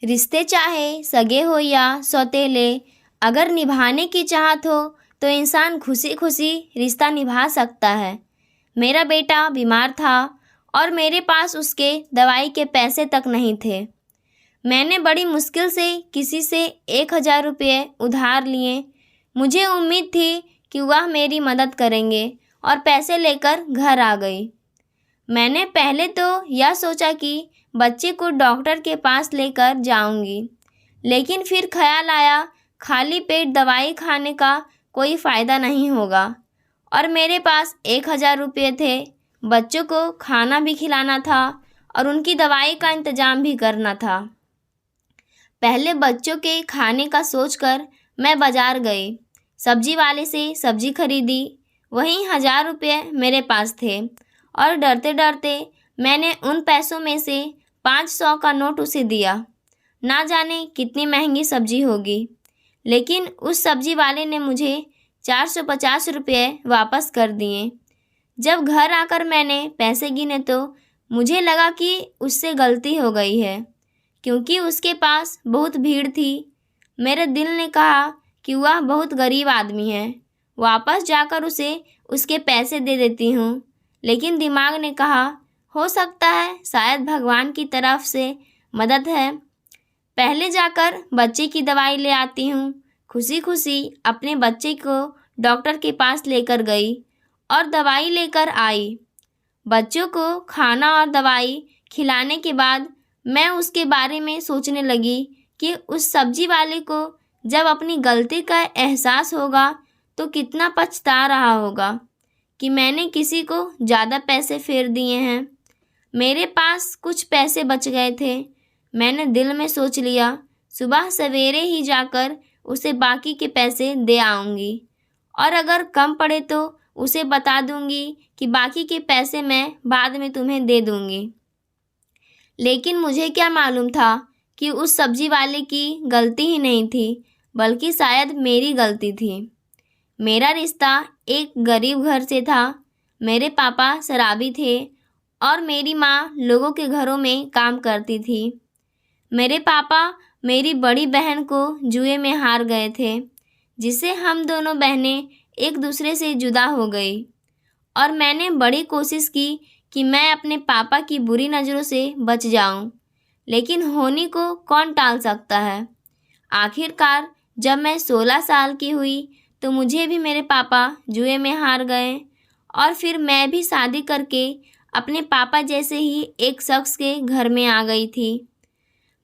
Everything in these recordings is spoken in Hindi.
रिश्ते चाहे सगे हो या सौतेले, अगर निभाने की चाहत हो तो इंसान खुशी खुशी रिश्ता निभा सकता है। मेरा बेटा बीमार था और मेरे पास उसके दवाई के पैसे तक नहीं थे। मैंने बड़ी मुश्किल से किसी से 1,000 रुपये उधार लिए। मुझे उम्मीद थी कि वह मेरी मदद करेंगे और पैसे लेकर घर आ गई। मैंने पहले तो यह सोचा कि बच्चे को डॉक्टर के पास लेकर जाऊंगी, लेकिन फिर ख्याल आया खाली पेट दवाई खाने का कोई फ़ायदा नहीं होगा और मेरे पास 1,000 रुपये थे। बच्चों को खाना भी खिलाना था और उनकी दवाई का इंतज़ाम भी करना था। पहले बच्चों के खाने का सोचकर मैं बाज़ार गई, सब्जी वाले से सब्जी खरीदी। वहीं 1,000 रुपये मेरे पास थे और डरते डरते मैंने उन पैसों में से 500 का नोट उसे दिया। ना जाने कितनी महंगी सब्जी होगी, लेकिन उस सब्जी वाले ने मुझे 450 रुपये वापस कर दिए। जब घर आकर मैंने पैसे गिने तो मुझे लगा कि उससे गलती हो गई है, क्योंकि उसके पास बहुत भीड़ थी। मेरे दिल ने कहा कि वह बहुत गरीब आदमी है, वापस जाकर उसे उसके पैसे दे देती हूँ। लेकिन दिमाग ने कहा, हो सकता है शायद भगवान की तरफ से मदद है। पहले जाकर बच्चे की दवाई ले आती हूँ। खुशी खुशी अपने बच्चे को डॉक्टर के पास लेकर गई और दवाई लेकर आई। बच्चों को खाना और दवाई खिलाने के बाद मैं उसके बारे में सोचने लगी कि उस सब्जी वाले को जब अपनी गलती का एहसास होगा तो कितना पछता रहा होगा कि मैंने किसी को ज़्यादा पैसे फेर दिए हैं। मेरे पास कुछ पैसे बच गए थे। मैंने दिल में सोच लिया, सुबह सवेरे ही जाकर उसे बाकी के पैसे दे आऊँगी और अगर कम पड़े तो उसे बता दूँगी कि बाकी के पैसे मैं बाद में तुम्हें दे दूँगी। लेकिन मुझे क्या मालूम था कि उस सब्जी वाले की गलती ही नहीं थी, बल्कि शायद मेरी गलती थी। मेरा रिश्ता एक गरीब घर से था। मेरे पापा शराबी थे और मेरी माँ लोगों के घरों में काम करती थी। मेरे पापा मेरी बड़ी बहन को जुए में हार गए थे, जिससे हम दोनों बहनें एक दूसरे से जुदा हो गई और मैंने बड़ी कोशिश की कि मैं अपने पापा की बुरी नज़रों से बच जाऊं, लेकिन होनी को कौन टाल सकता है। आखिरकार जब मैं 16 साल की हुई तो मुझे भी मेरे पापा जुए में हार गए और फिर मैं भी शादी करके अपने पापा जैसे ही एक शख्स के घर में आ गई थी।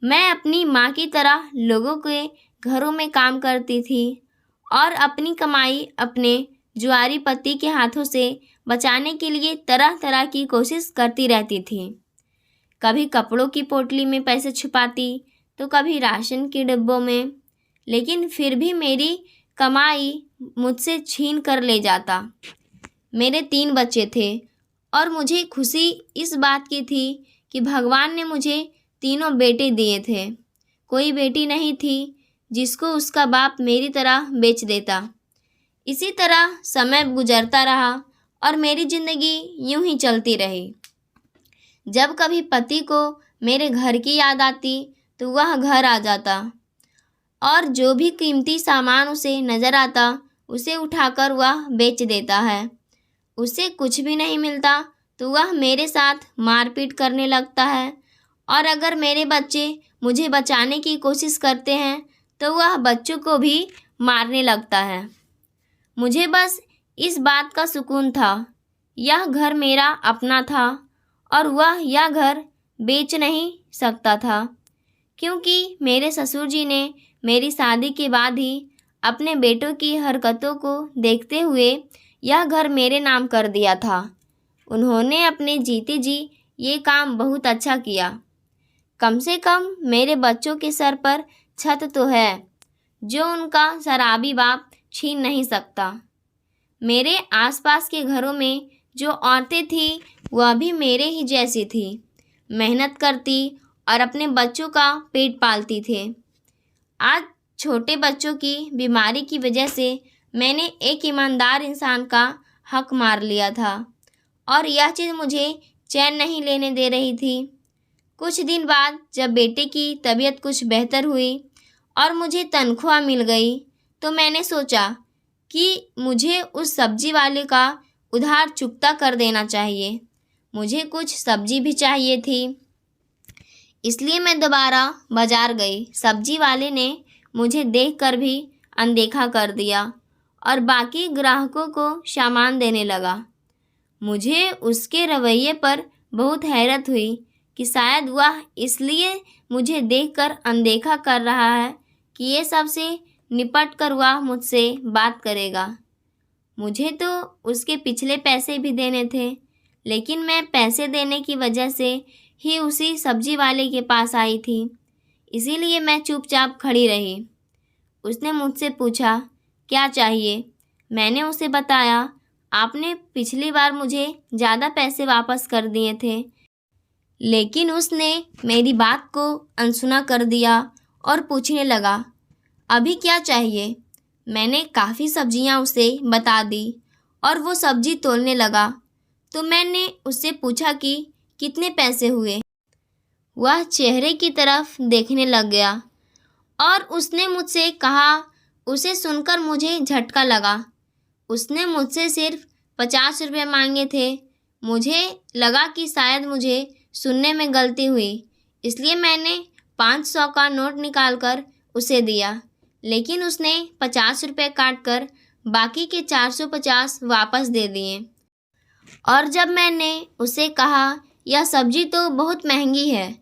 मैं अपनी माँ की तरह लोगों के घरों में काम करती थी और अपनी कमाई अपने जुआरी पति के हाथों से बचाने के लिए तरह तरह की कोशिश करती रहती थी। कभी कपड़ों की पोटली में पैसे छुपाती तो कभी राशन के डिब्बों में, लेकिन फिर भी मेरी कमाई मुझसे छीन कर ले जाता। मेरे 3 बच्चे थे और मुझे खुशी इस बात की थी कि भगवान ने मुझे तीनों बेटे दिए थे। कोई बेटी नहीं थी जिसको उसका बाप मेरी तरह बेच देता। इसी तरह समय गुजरता रहा और मेरी ज़िंदगी यूं ही चलती रही। जब कभी पति को मेरे घर की याद आती तो वह घर आ जाता और जो भी कीमती सामान उसे नज़र आता उसे उठाकर वह बेच देता है। उसे कुछ भी नहीं मिलता तो वह मेरे साथ मारपीट करने लगता है और अगर मेरे बच्चे मुझे बचाने की कोशिश करते हैं तो वह बच्चों को भी मारने लगता है। मुझे बस इस बात का सुकून था, यह घर मेरा अपना था और वह यह घर बेच नहीं सकता था, क्योंकि मेरे ससुर जी ने मेरी शादी के बाद ही अपने बेटों की हरकतों को देखते हुए यह घर मेरे नाम कर दिया था। उन्होंने अपने जीते जी ये काम बहुत अच्छा किया। कम से कम मेरे बच्चों के सर पर छत तो है, जो उनका शराबी बाप छीन नहीं सकता। मेरे आसपास के घरों में जो औरतें थीं वह भी मेरे ही जैसी थी, मेहनत करती और अपने बच्चों का पेट पालती थे। आज छोटे बच्चों की बीमारी की वजह से मैंने एक ईमानदार इंसान का हक मार लिया था और यह चीज़ मुझे चैन नहीं लेने दे रही थी। कुछ दिन बाद जब बेटे की तबीयत कुछ बेहतर हुई और मुझे तनख्वाह मिल गई तो मैंने सोचा कि मुझे उस सब्जी वाले का उधार चुकता कर देना चाहिए। मुझे कुछ सब्जी भी चाहिए थी, इसलिए मैं दोबारा बाज़ार गई। सब्जी वाले ने मुझे देखकर भी अनदेखा कर दिया और बाकी ग्राहकों को सामान देने लगा। मुझे उसके रवैये पर बहुत हैरत हुई कि शायद वह इसलिए मुझे देखकर अनदेखा कर रहा है कि ये सबसे निपट कर वह मुझसे बात करेगा। मुझे तो उसके पिछले पैसे भी देने थे, लेकिन मैं पैसे देने की वजह से ही उसी सब्जी वाले के पास आई थी, इसीलिए मैं चुपचाप खड़ी रही। उसने मुझसे पूछा क्या चाहिए। मैंने उसे बताया आपने पिछली बार मुझे ज़्यादा पैसे वापस कर दिए थे, लेकिन उसने मेरी बात को अनसुना कर दिया और पूछने लगा अभी क्या चाहिए। मैंने काफ़ी सब्जियां उसे बता दी और वो सब्जी तोलने लगा तो मैंने उससे पूछा कि कितने पैसे हुए। वह चेहरे की तरफ देखने लग गया और उसने मुझसे कहा। उसे सुनकर मुझे झटका लगा। उसने मुझसे सिर्फ 50 रुपये मांगे थे। मुझे लगा कि शायद मुझे सुनने में गलती हुई, इसलिए मैंने 500 का नोट निकालकर उसे दिया, लेकिन उसने 50 रुपये काट कर बाकी के 450 वापस दे दिए। और जब मैंने उसे कहा यह सब्जी तो बहुत महंगी है,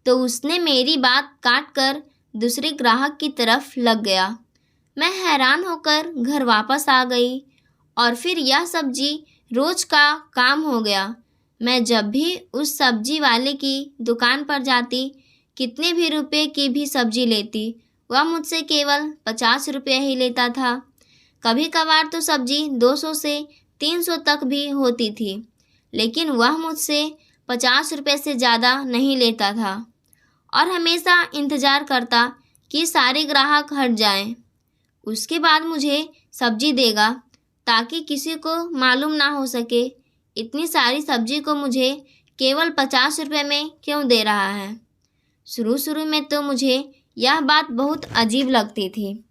तो उसने मेरी बात काट कर दूसरे ग्राहक की तरफ लग गया। मैं हैरान होकर घर वापस आ गई और फिर यह सब्जी रोज़ का काम हो गया। मैं जब भी उस सब्जी वाले की दुकान पर जाती, कितने भी रुपए की भी सब्जी लेती, वह मुझसे केवल 50 रुपये ही लेता था। कभी कभार तो सब्जी 200 से 300 तक भी होती थी, लेकिन वह मुझसे 50 रुपये से ज़्यादा नहीं लेता था और हमेशा इंतज़ार करता कि सारे ग्राहक हट जाएं। उसके बाद मुझे सब्जी देगा ताकि किसी को मालूम ना हो सके इतनी सारी सब्जी को मुझे केवल 50 रुपये में क्यों दे रहा है। शुरू में तो मुझे यह बात बहुत अजीब लगती थी।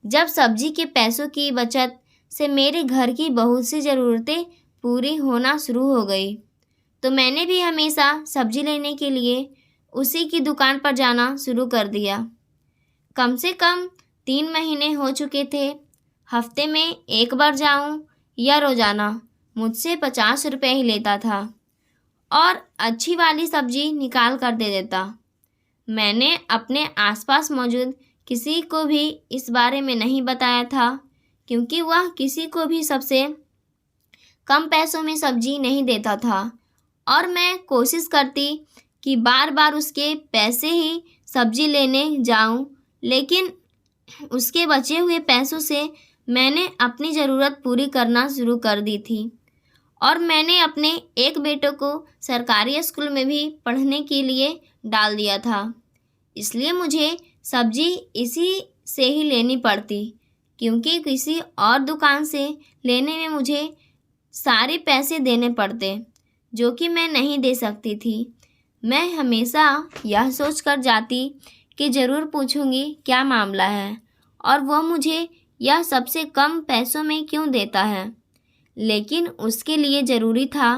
जब सब्जी के पैसों की बचत से मेरे घर की बहुत सी ज़रूरतें पूरी होना शुरू हो गई, तो मैंने भी हमेशा सब्जी लेने के लिए उसी की दुकान पर जाना शुरू कर दिया। कम से कम 3 महीने हो चुके थे। हफ्ते में एक बार जाऊं या रोज़ाना मुझसे 50 रुपये ही लेता था और अच्छी वाली सब्जी निकाल कर दे देता। मैंने अपने आसपास मौजूद किसी को भी इस बारे में नहीं बताया था, क्योंकि वह किसी को भी सबसे कम पैसों में सब्जी नहीं देता था और मैं कोशिश करती कि बार बार उसके पैसे ही सब्जी लेने जाऊं, लेकिन उसके बचे हुए पैसों से मैंने अपनी ज़रूरत पूरी करना शुरू कर दी थी और मैंने अपने एक बेटे को सरकारी स्कूल में भी पढ़ने के लिए डाल दिया था। इसलिए मुझे सब्जी इसी से ही लेनी पड़ती, क्योंकि किसी और दुकान से लेने में मुझे सारे पैसे देने पड़ते जो कि मैं नहीं दे सकती थी। मैं हमेशा यह सोच कर जाती कि ज़रूर पूछूंगी क्या मामला है और वह मुझे यह सबसे कम पैसों में क्यों देता है, लेकिन उसके लिए ज़रूरी था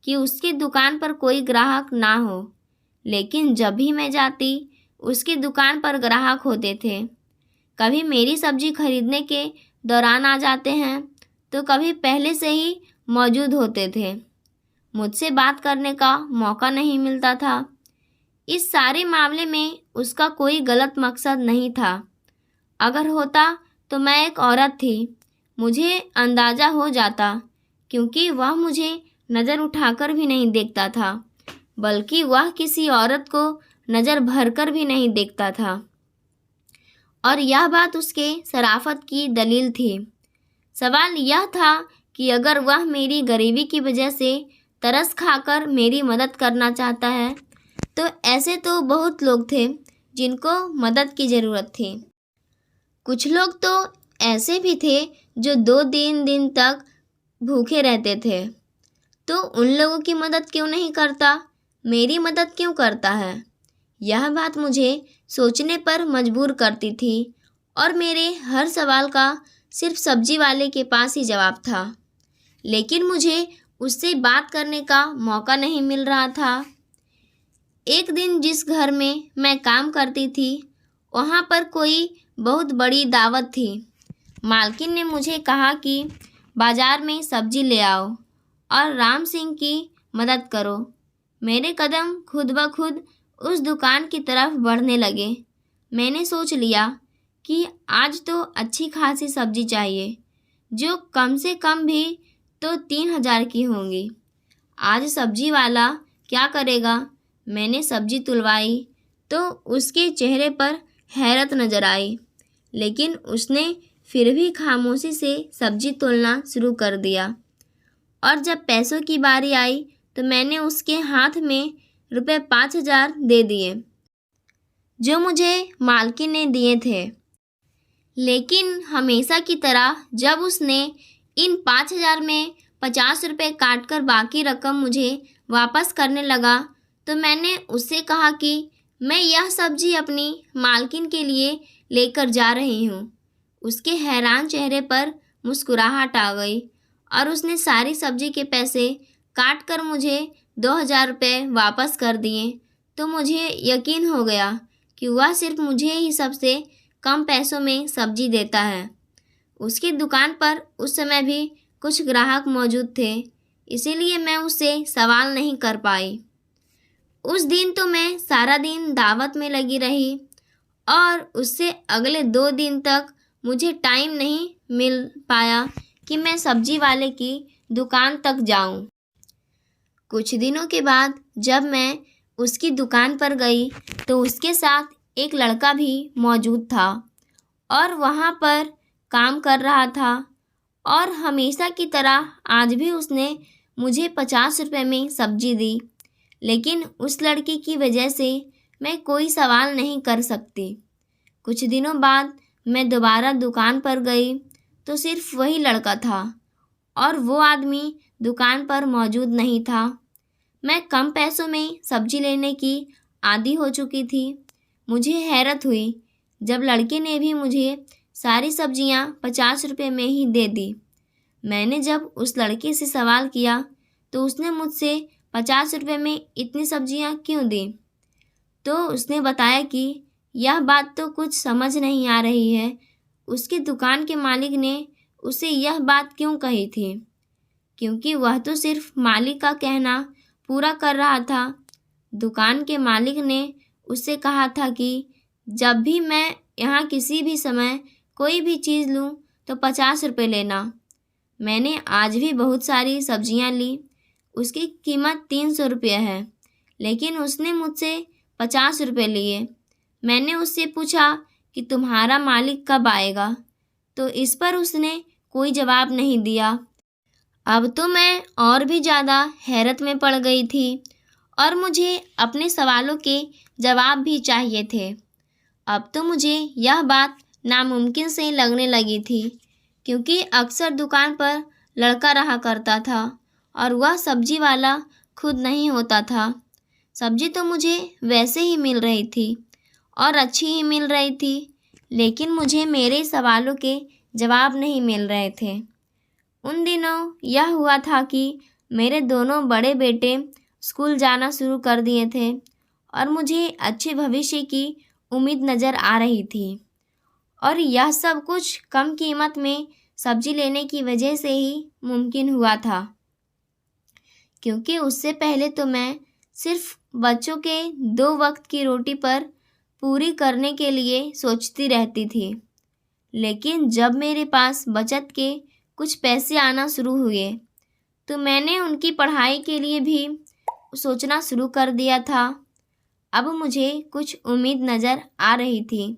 कि उसकी दुकान पर कोई ग्राहक ना हो। लेकिन जब भी मैं जाती उसकी दुकान पर ग्राहक होते थे। कभी मेरी सब्जी खरीदने के दौरान आ जाते हैं तो कभी पहले से ही मौजूद होते थे। मुझसे बात करने का मौका नहीं मिलता था। इस सारे मामले में उसका कोई गलत मकसद नहीं था। अगर होता तो मैं एक औरत थी, मुझे अंदाज़ा हो जाता, क्योंकि वह मुझे नज़र उठाकर भी नहीं देखता था, बल्कि वह किसी औरत को नज़र भरकर भी नहीं देखता था। और यह बात उसके शराफत की दलील थी। सवाल यह था कि अगर वह मेरी गरीबी की वजह से तरस खाकर मेरी मदद करना चाहता है, तो ऐसे तो बहुत लोग थे जिनको मदद की ज़रूरत थी। कुछ लोग तो ऐसे भी थे जो 2-3 दिन तक भूखे रहते थे। तो उन लोगों की मदद क्यों नहीं करता, मेरी मदद क्यों करता है? यह बात मुझे सोचने पर मजबूर करती थी और मेरे हर सवाल का सिर्फ सब्जी वाले के पास ही जवाब था। लेकिन मुझे उससे बात करने का मौका नहीं मिल रहा था। एक दिन जिस घर में मैं काम करती थी वहाँ पर कोई बहुत बड़ी दावत थी। मालकिन ने मुझे कहा कि बाजार में सब्जी ले आओ और राम सिंह की मदद करो। मेरे कदम खुद ब खुद उस दुकान की तरफ बढ़ने लगे। मैंने सोच लिया कि आज तो अच्छी खासी सब्जी चाहिए, जो कम से कम भी तो 3,000 की होंगी। आज सब्जी वाला क्या करेगा? मैंने सब्जी तुलवाई तो उसके चेहरे पर हैरत नजर आई, लेकिन उसने फिर भी खामोशी से सब्जी तोलना शुरू कर दिया। और जब पैसों की बारी आई तो मैंने उसके हाथ में रुपये 5,000 दे दिए, जो मुझे मालकिन ने दिए थे। लेकिन हमेशा की तरह जब उसने इन 5,000 में 50 रुपये काट कर बाकी रकम मुझे वापस करने लगा तो मैंने उससे कहा कि मैं यह सब्जी अपनी मालकिन के लिए लेकर जा रही हूँ। उसके हैरान चेहरे पर मुस्कुराहट आ गई और उसने सारी सब्जी के पैसे काट कर मुझे 2,000 रुपये वापस कर दिए। तो मुझे यकीन हो गया कि वह सिर्फ मुझे ही सबसे कम पैसों में सब्जी देता है। उसकी दुकान पर उस समय भी कुछ ग्राहक मौजूद थे, इसीलिए मैं उससे सवाल नहीं कर पाई। उस दिन तो मैं सारा दिन दावत में लगी रही और उससे अगले 2 दिन तक मुझे टाइम नहीं मिल पाया कि मैं सब्जी वाले की दुकान तक जाऊं। कुछ दिनों के बाद जब मैं उसकी दुकान पर गई तो उसके साथ एक लड़का भी मौजूद था और वहाँ पर काम कर रहा था। और हमेशा की तरह आज भी उसने मुझे 50 रुपये में सब्जी दी। लेकिन उस लड़की की वजह से मैं कोई सवाल नहीं कर सकती। कुछ दिनों बाद मैं दोबारा दुकान पर गई तो सिर्फ वही लड़का था और वो आदमी दुकान पर मौजूद नहीं था। मैं कम पैसों में सब्जी लेने की आदी हो चुकी थी। मुझे हैरत हुई जब लड़के ने भी मुझे सारी सब्जियां 50 रुपये में ही दे दी। मैंने जब उस लड़के से सवाल किया तो उसने मुझसे 50 रुपये में इतनी सब्जियां क्यों दी? तो उसने बताया कि यह बात तो कुछ समझ नहीं आ रही है। उसकी दुकान के मालिक ने उसे यह बात क्यों कही थी, क्योंकि वह तो सिर्फ मालिक का कहना पूरा कर रहा था। दुकान के मालिक ने उससे कहा था कि जब भी मैं यहाँ किसी भी समय कोई भी चीज़ लूँ तो 50 रुपये लेना। मैंने आज भी बहुत सारी सब्जियाँ ली। उसकी कीमत 300 रुपये है, लेकिन उसने मुझसे 50 रुपये लिए। मैंने उससे पूछा कि तुम्हारा मालिक कब आएगा, तो इस पर उसने कोई जवाब नहीं दिया। अब तो मैं और भी ज़्यादा हैरत में पड़ गई थी और मुझे अपने सवालों के जवाब भी चाहिए थे। अब तो मुझे यह बात नामुमकिन से लगने लगी थी, क्योंकि अक्सर दुकान पर लड़का रहा करता था और वह सब्जी वाला खुद नहीं होता था। सब्जी तो मुझे वैसे ही मिल रही थी और अच्छी ही मिल रही थी, लेकिन मुझे मेरे सवालों के जवाब नहीं मिल रहे थे। उन दिनों यह हुआ था कि मेरे दोनों बड़े बेटे स्कूल जाना शुरू कर दिए थे और मुझे अच्छे भविष्य की उम्मीद नज़र आ रही थी। और यह सब कुछ कम कीमत में सब्जी लेने की वजह से ही मुमकिन हुआ था, क्योंकि उससे पहले तो मैं सिर्फ बच्चों के 2 वक्त की रोटी पर पूरी करने के लिए सोचती रहती थी। लेकिन जब मेरे पास बचत के कुछ पैसे आना शुरू हुए तो मैंने उनकी पढ़ाई के लिए भी सोचना शुरू कर दिया था। अब मुझे कुछ उम्मीद नज़र आ रही थी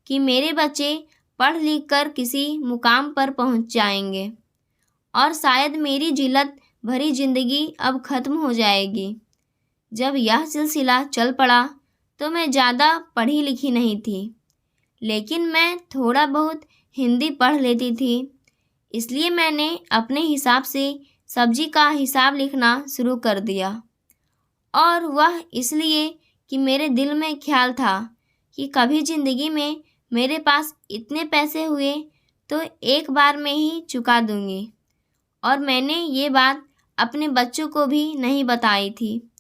कि मेरे बच्चे पढ़ लिख कर किसी मुकाम पर पहुंच जाएंगे और शायद मेरी जिल्लत भरी ज़िंदगी अब ख़त्म हो जाएगी। जब यह सिलसिला चल पड़ा तो मैं ज़्यादा पढ़ी लिखी नहीं थी, लेकिन मैं थोड़ा बहुत हिंदी पढ़ लेती थी। इसलिए मैंने अपने हिसाब से सब्जी का हिसाब लिखना शुरू कर दिया, और वह इसलिए कि मेरे दिल में ख्याल था कि कभी ज़िंदगी में मेरे पास इतने पैसे हुए तो एक बार में ही चुका दूंगी। और मैंने ये बात अपने बच्चों को भी नहीं बताई थी,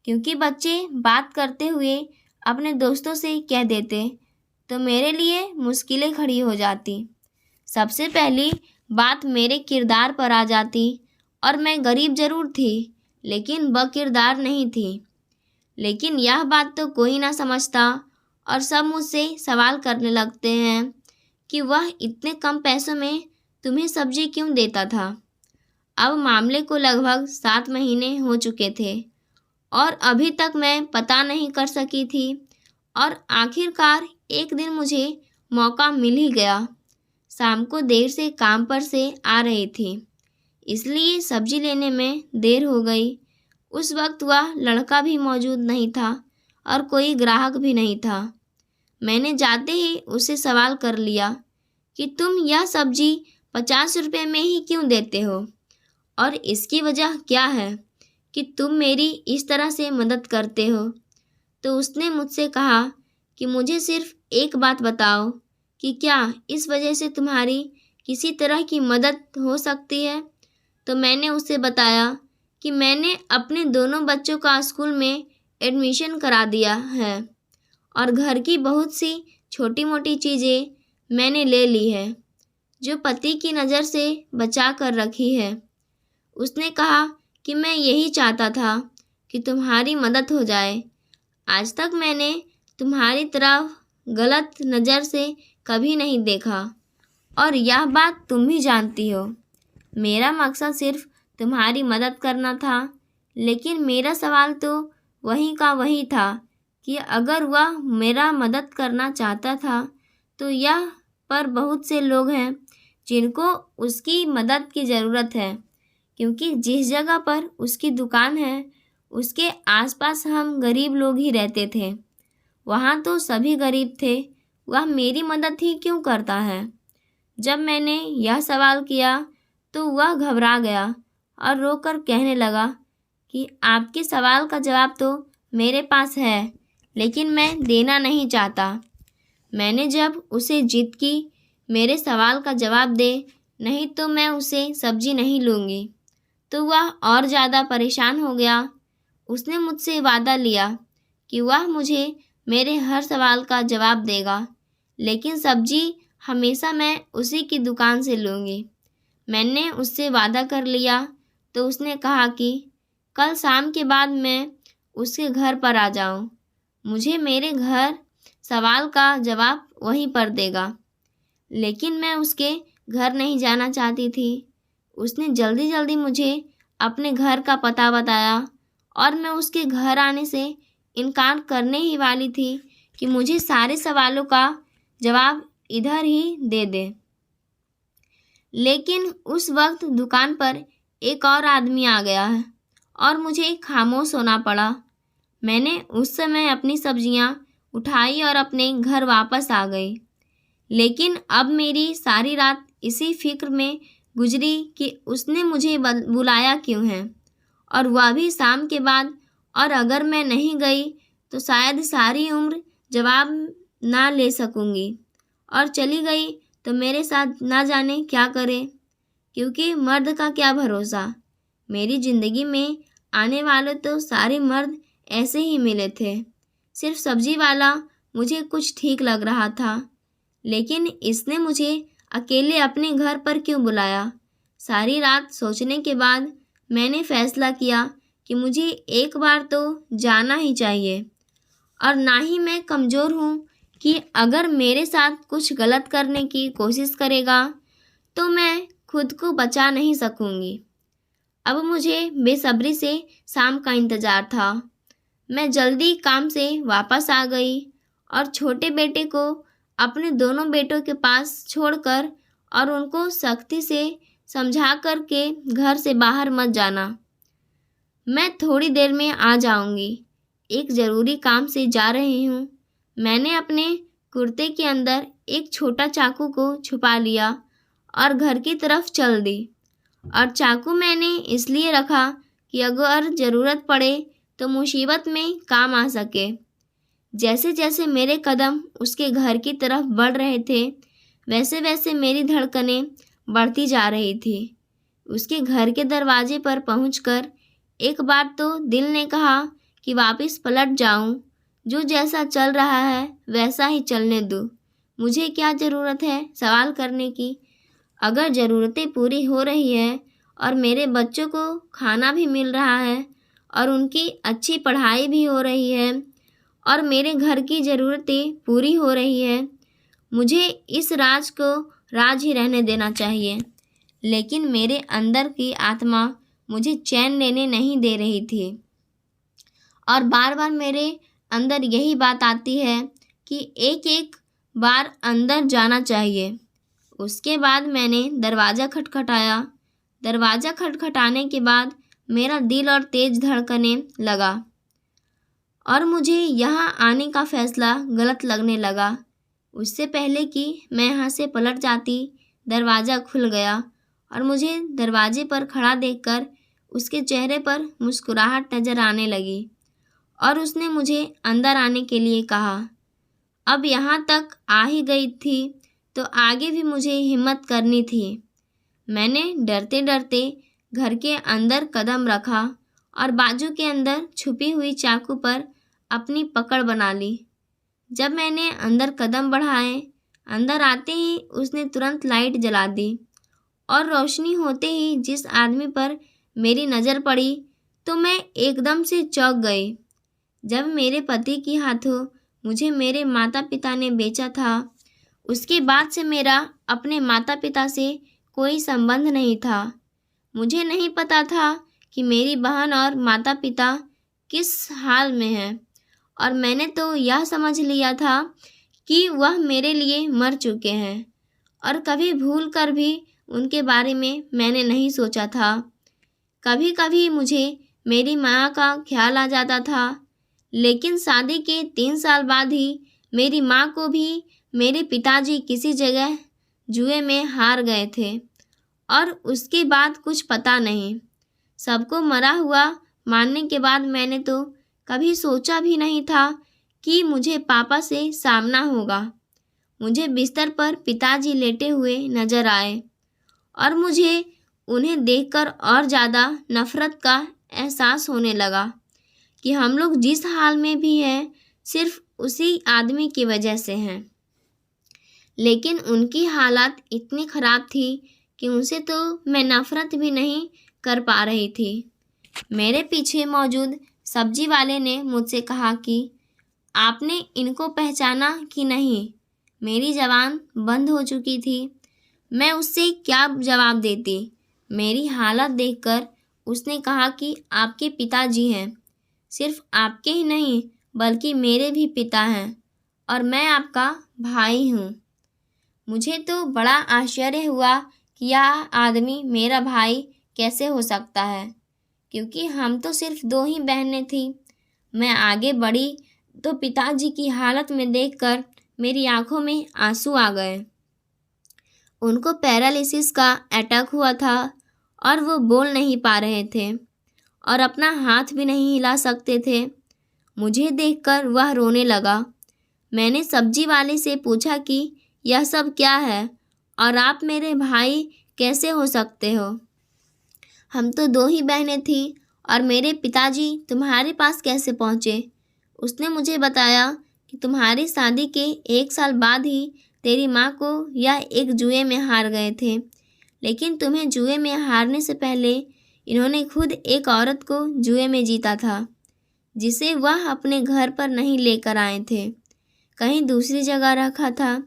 क्योंकि बच्चे बात करते हुए अपने दोस्तों से कह देते तो मेरे लिए मुश्किलें खड़ी हो जाती। सबसे पहली बात मेरे किरदार पर आ जाती, और मैं गरीब ज़रूर थी लेकिन बकिरदार नहीं थी। लेकिन यह बात तो कोई ना समझता, और सब मुझसे सवाल करने लगते हैं कि वह इतने कम पैसों में तुम्हें सब्जी क्यों देता था। अब मामले को लगभग 7 महीने हो चुके थे और अभी तक मैं पता नहीं कर सकी थी, और आखिरकार एक दिन मुझे मौका मिल ही गया। शाम को देर से काम पर से आ रही थी, इसलिए सब्जी लेने में देर हो गई। उस वक्त वह लड़का भी मौजूद नहीं था और कोई ग्राहक भी नहीं था। मैंने जाते ही उससे सवाल कर लिया कि तुम यह सब्जी 50 रुपये में ही क्यों देते हो, और इसकी वजह क्या है कि तुम मेरी इस तरह से मदद करते हो। तो उसने मुझसे कहा कि मुझे सिर्फ एक बात बताओ कि क्या इस वजह से तुम्हारी किसी तरह की मदद हो सकती है। तो मैंने उसे बताया कि मैंने अपने दोनों बच्चों का स्कूल में एडमिशन करा दिया है और घर की बहुत सी छोटी मोटी चीज़ें मैंने ले ली है जो पति की नज़र से बचा कर रखी है। उसने कहा कि मैं यही चाहता था कि तुम्हारी मदद हो जाए। आज तक मैंने तुम्हारी तरफ गलत नज़र से कभी नहीं देखा, और यह बात तुम भी जानती हो। मेरा मकसद सिर्फ तुम्हारी मदद करना था, लेकिन मेरा सवाल तो वही का वही था कि अगर वह मेरा मदद करना चाहता था तो यह पर बहुत से लोग हैं जिनको उसकी मदद की ज़रूरत है, क्योंकि जिस जगह पर उसकी दुकान है उसके आसपास हम गरीब लोग ही रहते थे। वहाँ तो सभी गरीब थे, वह मेरी मदद ही क्यों करता है। जब मैंने यह सवाल किया तो वह घबरा गया और रोकर कहने लगा कि आपके सवाल का जवाब तो मेरे पास है, लेकिन मैं देना नहीं चाहता। मैंने जब उसे जिद की मेरे सवाल का जवाब दे, नहीं तो मैं उसे सब्जी नहीं लूँगी, तो वह और ज़्यादा परेशान हो गया। उसने मुझसे वादा लिया कि वह मुझे मेरे हर सवाल का जवाब देगा, लेकिन सब्जी हमेशा मैं उसी की दुकान से लूँगी। मैंने उससे वादा कर लिया तो उसने कहा कि कल शाम के बाद मैं उसके घर पर आ जाऊँ। मुझे मेरे घर सवाल का जवाब वहीं पर देगा, लेकिन मैं उसके घर नहीं जाना चाहती थी। उसने जल्दी जल्दी मुझे अपने घर का पता बताया और मैं उसके घर आने से इनकार करने ही वाली थी कि मुझे सारे सवालों का जवाब इधर ही दे दे। लेकिन उस वक्त दुकान पर एक और आदमी आ गया है और मुझे खामोश होना पड़ा। मैंने उस समय अपनी सब्जियां उठाई और अपने घर वापस आ गई, लेकिन अब मेरी सारी रात इसी फिक्र में गुजरी कि उसने मुझे बुलाया क्यों है, और वह भी शाम के बाद। और अगर मैं नहीं गई तो शायद सारी उम्र जवाब ना ले सकूंगी, और चली गई तो मेरे साथ ना जाने क्या करे, क्योंकि मर्द का क्या भरोसा। मेरी ज़िंदगी में आने वाले तो सारे मर्द ऐसे ही मिले थे। सिर्फ सब्जी वाला मुझे कुछ ठीक लग रहा था, लेकिन इसने मुझे अकेले अपने घर पर क्यों बुलाया। सारी रात सोचने के बाद मैंने फैसला किया कि मुझे एक बार तो जाना ही चाहिए, और ना ही मैं कमज़ोर हूँ कि अगर मेरे साथ कुछ गलत करने की कोशिश करेगा तो मैं खुद को बचा नहीं सकूँगी। अब मुझे बेसब्री से शाम का इंतज़ार था। मैं जल्दी काम से वापस आ गई और छोटे बेटे को अपने दोनों बेटों के पास छोड़कर और उनको सख्ती से समझा कर के घर से बाहर मत जाना, मैं थोड़ी देर में आ जाऊंगी, एक ज़रूरी काम से जा रही हूँ। मैंने अपने कुर्ते के अंदर एक छोटा चाकू को छुपा लिया और घर की तरफ चल दी, और चाकू मैंने इसलिए रखा कि अगर ज़रूरत पड़े तो मुसीबत में काम आ सके। जैसे जैसे मेरे कदम उसके घर की तरफ बढ़ रहे थे, वैसे वैसे मेरी धड़कनें बढ़ती जा रही थी। उसके घर के दरवाजे पर पहुंचकर एक बार तो दिल ने कहा कि वापस पलट जाऊं, जो जैसा चल रहा है वैसा ही चलने दो। मुझे क्या ज़रूरत है सवाल करने की? अगर ज़रूरतें पूरी हो रही है और मेरे बच्चों को खाना भी मिल रहा है और उनकी अच्छी पढ़ाई भी हो रही है और मेरे घर की ज़रूरतें पूरी हो रही है, मुझे इस राज को राज ही रहने देना चाहिए। लेकिन मेरे अंदर की आत्मा मुझे चैन लेने नहीं दे रही थी और बार बार मेरे अंदर यही बात आती है कि एक एक बार अंदर जाना चाहिए। उसके बाद मैंने दरवाज़ा खटखटाया। दरवाज़ा खटखटाने के बाद मेरा दिल और तेज धड़कने लगा और मुझे यहाँ आने का फ़ैसला गलत लगने लगा। उससे पहले कि मैं यहाँ से पलट जाती, दरवाज़ा खुल गया और मुझे दरवाजे पर खड़ा देखकर उसके चेहरे पर मुस्कुराहट नज़र आने लगी और उसने मुझे अंदर आने के लिए कहा। अब यहाँ तक आ ही गई थी तो आगे भी मुझे हिम्मत करनी थी। मैंने डरते डरते घर के अंदर कदम रखा और बाजू के अंदर छुपी हुई चाकू पर अपनी पकड़ बना ली। जब मैंने अंदर कदम बढ़ाए, अंदर आते ही उसने तुरंत लाइट जला दी और रोशनी होते ही जिस आदमी पर मेरी नज़र पड़ी तो मैं एकदम से चौंक गई। जब मेरे पति के हाथों मुझे मेरे माता पिता ने बेचा था, उसके बाद से मेरा अपने माता पिता से कोई संबंध नहीं था। मुझे नहीं पता था कि मेरी बहन और माता पिता किस हाल में हैं और मैंने तो यह समझ लिया था कि वह मेरे लिए मर चुके हैं और कभी भूल कर भी उनके बारे में मैंने नहीं सोचा था। कभी कभी मुझे मेरी माँ का ख्याल आ जाता था, लेकिन शादी के 3 साल बाद ही मेरी माँ को भी मेरे पिताजी किसी जगह जुए में हार गए थे और उसके बाद कुछ पता नहीं। सबको मरा हुआ मानने के बाद मैंने तो कभी सोचा भी नहीं था कि मुझे पापा से सामना होगा। मुझे बिस्तर पर पिताजी लेटे हुए नजर आए और मुझे उन्हें देखकर और ज़्यादा नफ़रत का एहसास होने लगा कि हम लोग जिस हाल में भी हैं सिर्फ उसी आदमी की वजह से हैं। लेकिन उनकी हालत इतनी ख़राब थी कि उनसे तो मैं नफ़रत भी नहीं कर पा रही थी। मेरे पीछे मौजूद सब्जी वाले ने मुझसे कहा कि आपने इनको पहचाना कि नहीं? मेरी ज़बान बंद हो चुकी थी। मैं उससे क्या जवाब देती? मेरी हालत देखकर उसने कहा कि आपके पिताजी हैं। सिर्फ आपके ही नहीं बल्कि मेरे भी पिता हैं और मैं आपका भाई हूँ। मुझे तो बड़ा आश्चर्य हुआ कि यह आदमी मेरा भाई कैसे हो सकता है, क्योंकि हम तो सिर्फ 2 ही बहनें थी। मैं आगे बढ़ी तो पिताजी की हालत में देखकर मेरी आंखों में आंसू आ गए। उनको पैरालिसिस का अटैक हुआ था और वो बोल नहीं पा रहे थे और अपना हाथ भी नहीं हिला सकते थे। मुझे देखकर वह रोने लगा। मैंने सब्जी वाले से पूछा कि यह सब क्या है और आप मेरे भाई कैसे हो सकते हो? हम तो 2 ही बहनें थी और मेरे पिताजी तुम्हारे पास कैसे पहुँचे? उसने मुझे बताया कि तुम्हारी शादी के 1 साल बाद ही तेरी माँ को यह एक जुए में हार गए थे, लेकिन तुम्हें जुए में हारने से पहले इन्होंने खुद एक औरत को जुए में जीता था, जिसे वह अपने घर पर नहीं लेकर आए थे, कहीं दूसरी जगह रखा था।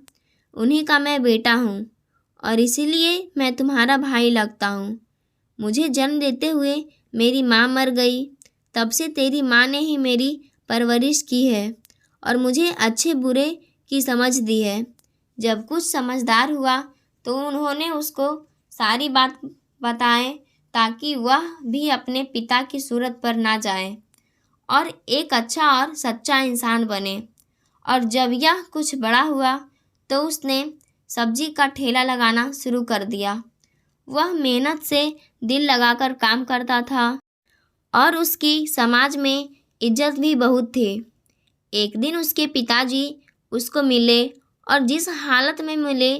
उन्हीं का मैं बेटा हूँ और इसीलिए मैं तुम्हारा भाई लगता हूँ। मुझे जन्म देते हुए मेरी माँ मर गई, तब से तेरी माँ ने ही मेरी परवरिश की है और मुझे अच्छे बुरे की समझ दी है। जब कुछ समझदार हुआ तो उन्होंने उसको सारी बात बताएं ताकि वह भी अपने पिता की सूरत पर ना जाए और एक अच्छा और सच्चा इंसान बने। और जब यह कुछ बड़ा हुआ तो उसने सब्जी का ठेला लगाना शुरू कर दिया। वह मेहनत से दिल लगाकर काम करता था और उसकी समाज में इज्जत भी बहुत थी। एक दिन उसके पिताजी उसको मिले और जिस हालत में मिले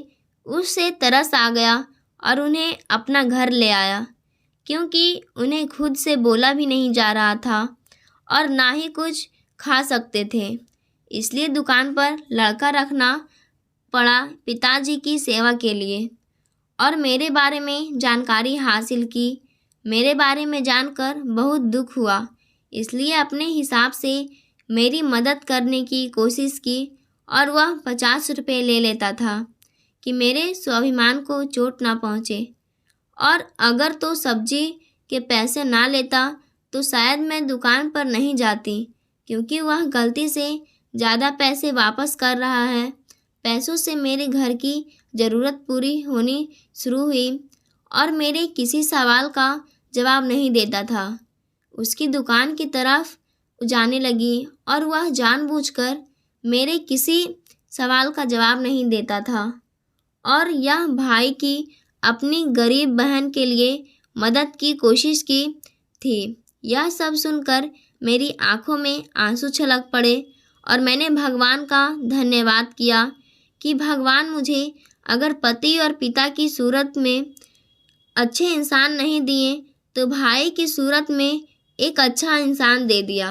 उससे तरस आ गया और उन्हें अपना घर ले आया, क्योंकि उन्हें खुद से बोला भी नहीं जा रहा था और ना ही कुछ खा सकते थे। इसलिए दुकान पर लड़का रखना पड़ा पिताजी की सेवा के लिए। और मेरे बारे में जानकारी हासिल की। मेरे बारे में जानकर बहुत दुख हुआ, इसलिए अपने हिसाब से मेरी मदद करने की कोशिश की और वह 50 रुपये ले लेता था कि मेरे स्वाभिमान को चोट ना पहुँचे। और अगर तो सब्जी के पैसे ना लेता तो शायद मैं दुकान पर नहीं जाती, क्योंकि वह गलती से ज़्यादा पैसे वापस कर रहा है। पैसों से मेरे घर की ज़रूरत पूरी होनी शुरू हुई और मेरे किसी सवाल का जवाब नहीं देता था। उसकी दुकान की तरफ जाने लगी और वह जानबूझकर मेरे किसी सवाल का जवाब नहीं देता था और यह भाई की अपनी गरीब बहन के लिए मदद की कोशिश की थी। यह सब सुनकर मेरी आंखों में आंसू छलक पड़े और मैंने भगवान का धन्यवाद किया कि भगवान मुझे अगर पति और पिता की सूरत में अच्छे इंसान नहीं दिए तो भाई की सूरत में एक अच्छा इंसान दे दिया।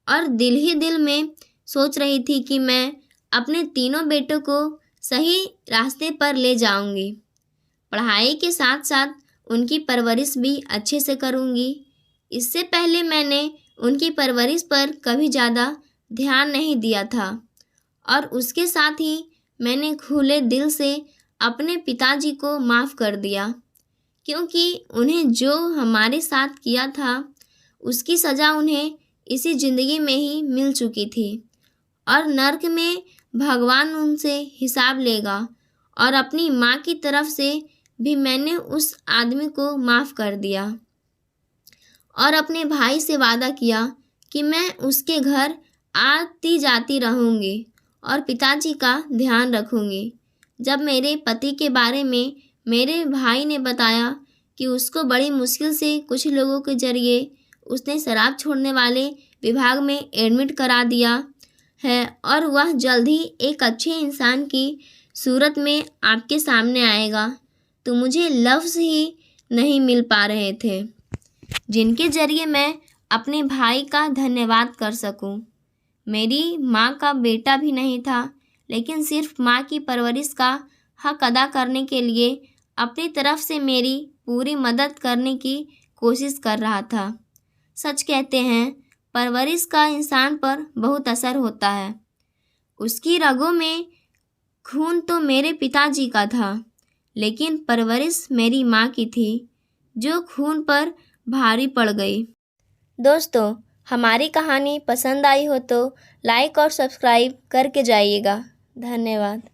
और दिल ही दिल में सोच रही थी कि मैं अपने तीनों बेटों को सही रास्ते पर ले जाऊंगी। पढ़ाई के साथ साथ उनकी परवरिश भी अच्छे से करूंगी। इससे पहले मैंने उनकी परवरिश पर कभी ज़्यादा ध्यान नहीं दिया था और उसके साथ ही मैंने खुले दिल से अपने पिताजी को माफ़ कर दिया, क्योंकि उन्हें जो हमारे साथ किया था उसकी सज़ा उन्हें इसी ज़िंदगी में ही मिल चुकी थी और नर्क में भगवान उनसे हिसाब लेगा। और अपनी माँ की तरफ से भी मैंने उस आदमी को माफ़ कर दिया और अपने भाई से वादा किया कि मैं उसके घर आती जाती रहूँगी और पिताजी का ध्यान रखूँगी। जब मेरे पति के बारे में मेरे भाई ने बताया कि उसको बड़ी मुश्किल से कुछ लोगों के ज़रिए उसने शराब छोड़ने वाले विभाग में एडमिट करा दिया है और वह जल्द ही एक अच्छे इंसान की सूरत में आपके सामने आएगा, तो मुझे लफ्ज़ ही नहीं मिल पा रहे थे जिनके ज़रिए मैं अपने भाई का धन्यवाद कर सकूं। मेरी माँ का बेटा भी नहीं था, लेकिन सिर्फ माँ की परवरिश का हक अदा करने के लिए अपनी तरफ से मेरी पूरी मदद करने की कोशिश कर रहा था। सच कहते हैं, परवरिश का इंसान पर बहुत असर होता है। उसकी रगों में खून तो मेरे पिताजी का था, लेकिन परवरिश मेरी माँ की थी, जो खून पर भारी पड़ गई। दोस्तों, हमारी कहानी पसंद आई हो तो लाइक और सब्सक्राइब करके जाइएगा। धन्यवाद।